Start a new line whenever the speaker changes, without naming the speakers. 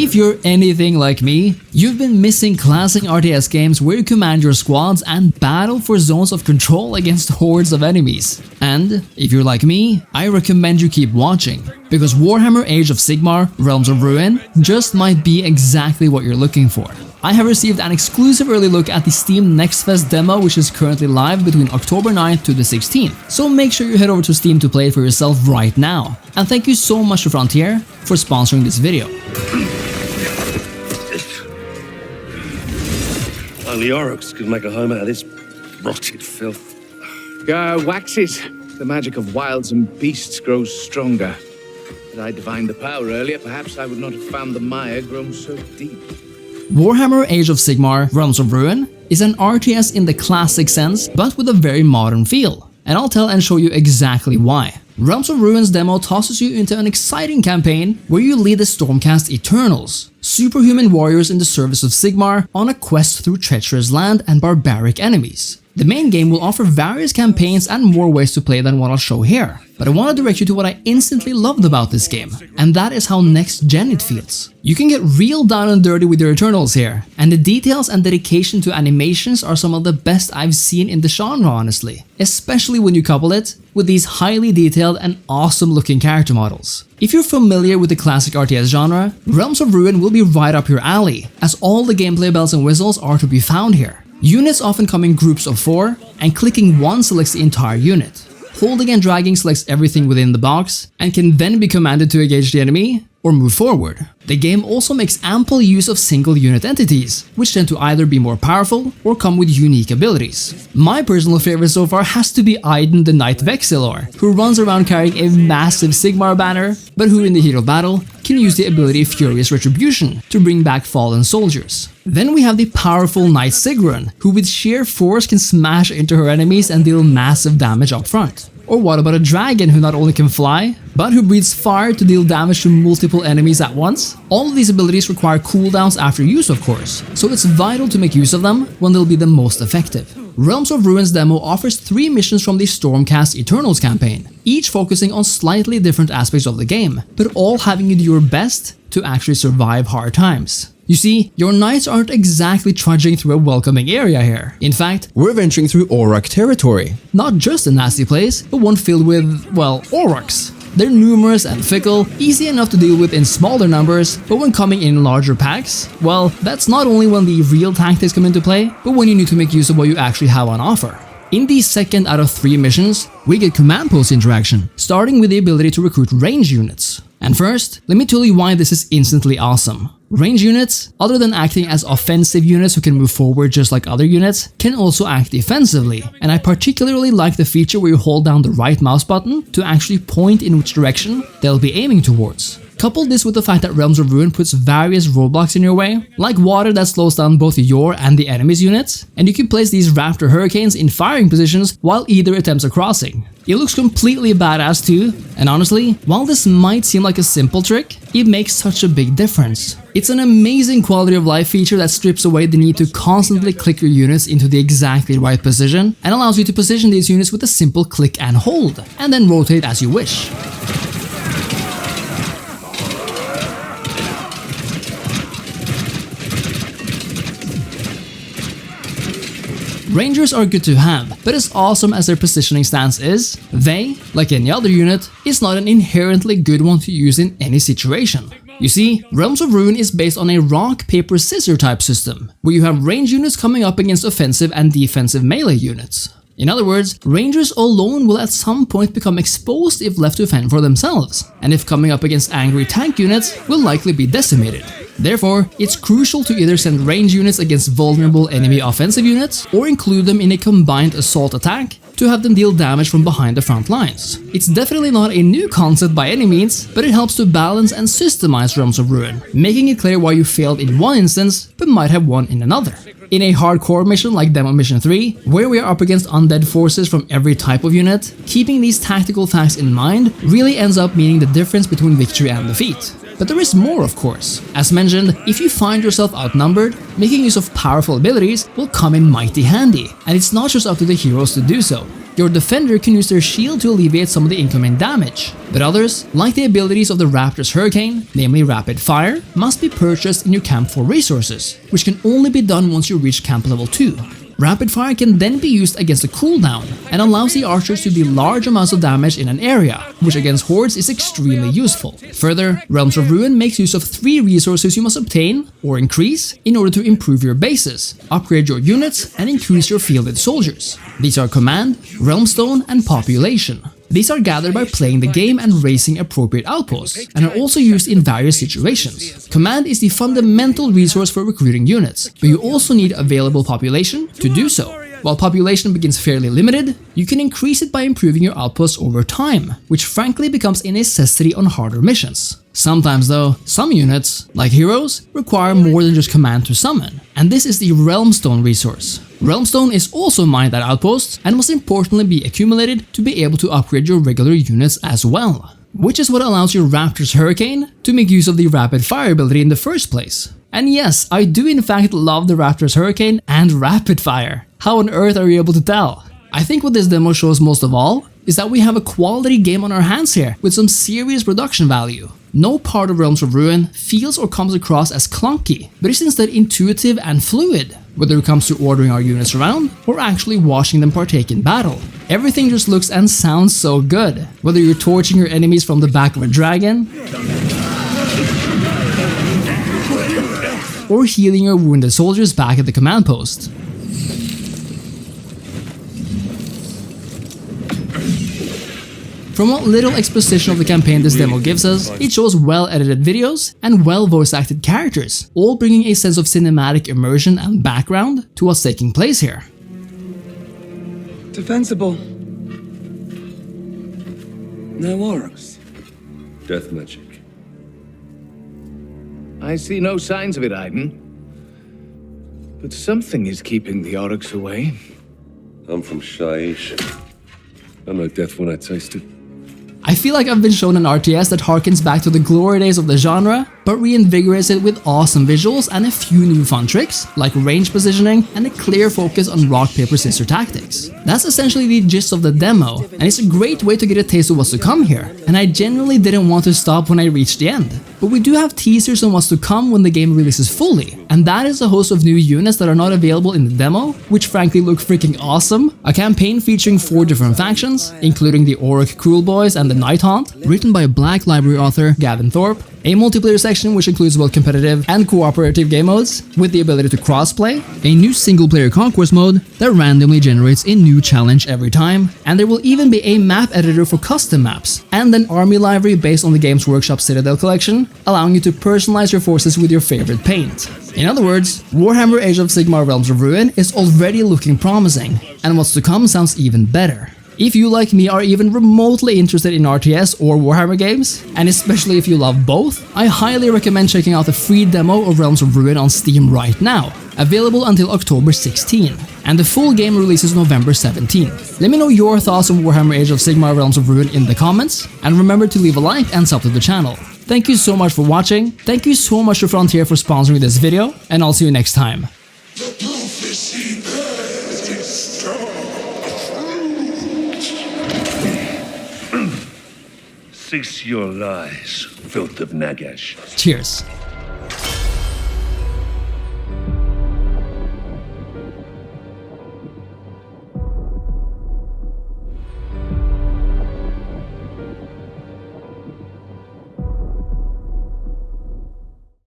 If you're anything like me, you've been missing classic RTS games where you command your squads and battle for zones of control against hordes of enemies. And if you're like me, I recommend you keep watching, because Warhammer Age of Sigmar, Realms of Ruin just might be exactly what you're looking for. I have received an exclusive early look at the Steam Next Fest demo, which is currently live between October 9th to the 16th, so make sure you head over to Steam to play it for yourself right now. And thank you so much to Frontier for sponsoring this video.
Only Aurochs could make a home out of this rotted filth.
Wax it. The magic of wilds and beasts grows stronger. Had I divined the power earlier, perhaps I would not have found the mire grown so deep.
Warhammer Age of Sigmar, Realms of Ruin is an RTS in the classic sense, but with a very modern feel. And I'll tell and show you exactly why. Realms of Ruin's demo tosses you into an exciting campaign where you lead the Stormcast Eternals, superhuman warriors in the service of Sigmar on a quest through treacherous land and barbaric enemies. The main game will offer various campaigns and more ways to play than what I'll show here, but I want to direct you to what I instantly loved about this game, and that is how next-gen it feels. You can get real down and dirty with your Eternals here, and the details and dedication to animations are some of the best I've seen in the genre, honestly, especially when you couple it with these highly detailed and awesome looking character models. If you're familiar with the classic RTS genre, Realms of Ruin will be right up your alley, as all the gameplay bells and whistles are to be found here. Units often come in groups of 4, and clicking 1 selects the entire unit. Holding and dragging selects everything within the box, and can then be commanded to engage the enemy or move forward. The game also makes ample use of single unit entities, which tend to either be more powerful or come with unique abilities. My personal favorite so far has to be Aiden the Knight Vexillor, who runs around carrying a massive Sigmar banner, but who in the heat of battle can use the ability Furious Retribution to bring back fallen soldiers. Then we have the powerful Knight Sigrun, who with sheer force can smash into her enemies and deal massive damage up front. Or what about a dragon who not only can fly, but who breathes fire to deal damage to multiple enemies at once? All of these abilities require cooldowns after use, of course, so it's vital to make use of them when they'll be the most effective. Realms of Ruin's demo offers 3 missions from the Stormcast Eternals campaign, each focusing on slightly different aspects of the game, but all having you do your best to actually survive hard times. You see, your knights aren't exactly trudging through a welcoming area here. In fact,
we're venturing through Auroch territory.
Not just a nasty place, but one filled with, well, Aurochs. They're numerous and fickle, easy enough to deal with in smaller numbers, but when coming in larger packs, well, that's not only when the real tactics come into play, but when you need to make use of what you actually have on offer. In the second out of 3 missions, we get command post interaction, starting with the ability to recruit range units. And first, let me tell you why this is instantly awesome. Range units, other than acting as offensive units who can move forward just like other units, can also act defensively, and I particularly like the feature where you hold down the right mouse button to actually point in which direction they'll be aiming towards. Couple this with the fact that Realms of Ruin puts various roadblocks in your way, like water that slows down both your and the enemy's units, and you can place these Raptor Hurricanes in firing positions while either attempts a crossing. It looks completely badass too, and honestly, while this might seem like a simple trick, it makes such a big difference. It's an amazing quality of life feature that strips away the need to constantly click your units into the exactly right position, and allows you to position these units with a simple click and hold, and then rotate as you wish. Rangers are good to have, but as awesome as their positioning stance is, they, like any other unit, is not an inherently good one to use in any situation. You see, Realms of Ruin is based on a rock, paper, scissor type system, where you have range units coming up against offensive and defensive melee units. In other words, Rangers alone will at some point become exposed if left to fend for themselves, and if coming up against angry tank units, will likely be decimated. Therefore, it's crucial to either send range units against vulnerable enemy offensive units, or include them in a combined assault attack to have them deal damage from behind the front lines. It's definitely not a new concept by any means, but it helps to balance and systemize Realms of Ruin, making it clear why you failed in one instance, but might have won in another. In a hardcore mission like Demo Mission 3, where we are up against undead forces from every type of unit, keeping these tactical facts in mind really ends up meaning the difference between victory and defeat. But there is more, of course. As mentioned, if you find yourself outnumbered, making use of powerful abilities will come in mighty handy, and it's not just up to the heroes to do so. Your defender can use their shield to alleviate some of the incoming damage, but others, like the abilities of the Raptor's Hurricane, namely Rapid Fire, must be purchased in your Camp 4 resources, which can only be done once you reach Camp Level 2. Rapid Fire can then be used against a cooldown and allows the archers to deal large amounts of damage in an area, which against hordes is extremely useful. Further, Realms of Ruin makes use of 3 resources you must obtain or increase in order to improve your bases, upgrade your units, and increase your fielded soldiers. These are Command, Realmstone, and Population. These are gathered by playing the game and raising appropriate outposts, and are also used in various situations. Command is the fundamental resource for recruiting units, but you also need available population to do so. While population begins fairly limited, you can increase it by improving your outposts over time, which frankly becomes a necessity on harder missions. Sometimes though, some units, like heroes, require more than just command to summon, and this is the Realmstone resource. Realmstone is also mined at outposts and must importantly be accumulated to be able to upgrade your regular units as well. Which is what allows your Raptor's Hurricane to make use of the Rapid Fire ability in the first place. And yes, I do in fact love the Raptor's Hurricane and Rapid Fire. How on earth are you able to tell? I think what this demo shows most of all is that we have a quality game on our hands here with some serious production value. No part of Realms of Ruin feels or comes across as clunky, but is instead intuitive and fluid, whether it comes to ordering our units around or actually watching them partake in battle. Everything just looks and sounds so good, whether you're torching your enemies from the back of a dragon, or healing your wounded soldiers back at the command post. From what little exposition of the campaign this demo gives us, it shows well-edited videos and well-voice-acted characters, all bringing a sense of cinematic immersion and background to what's taking place here.
Defensible. No orcs.
Death magic.
I see no signs of it, Aiden. But something is keeping the orcs away.
I'm from Shaiish. I know death when I taste it.
I feel like I've been shown an RTS that harkens back to the glory days of the genre, but reinvigorates it with awesome visuals and a few new fun tricks, like range positioning and a clear focus on rock, paper, scissors tactics. That's essentially the gist of the demo, and it's a great way to get a taste of what's to come here, and I genuinely didn't want to stop when I reached the end. But we do have teasers on what's to come when the game releases fully, and that is a host of new units that are not available in the demo, which frankly look freaking awesome, a campaign featuring 4 different factions, including the Orc Cruel Boys and the Night Haunt, written by Black Library author Gavin Thorpe, a multiplayer section which includes both competitive and cooperative game modes, with the ability to crossplay, a new single-player conquest mode that randomly generates a new challenge every time, and there will even be a map editor for custom maps, and an army library based on the Games Workshop Citadel collection, allowing you to personalize your forces with your favorite paint. In other words, Warhammer Age of Sigmar Realms of Ruin is already looking promising, and what's to come sounds even better. If you, like me, are even remotely interested in RTS or Warhammer games, and especially if you love both, I highly recommend checking out the free demo of Realms of Ruin on Steam right now, available until October 16, and the full game releases November 17. Let me know your thoughts on Warhammer Age of Sigmar Realms of Ruin in the comments, and remember to leave a like and sub to the channel. Thank you so much for watching, thank you so much to Frontier for sponsoring this video, and I'll see you next time.
Cease your lies, filth of Nagash.
Cheers.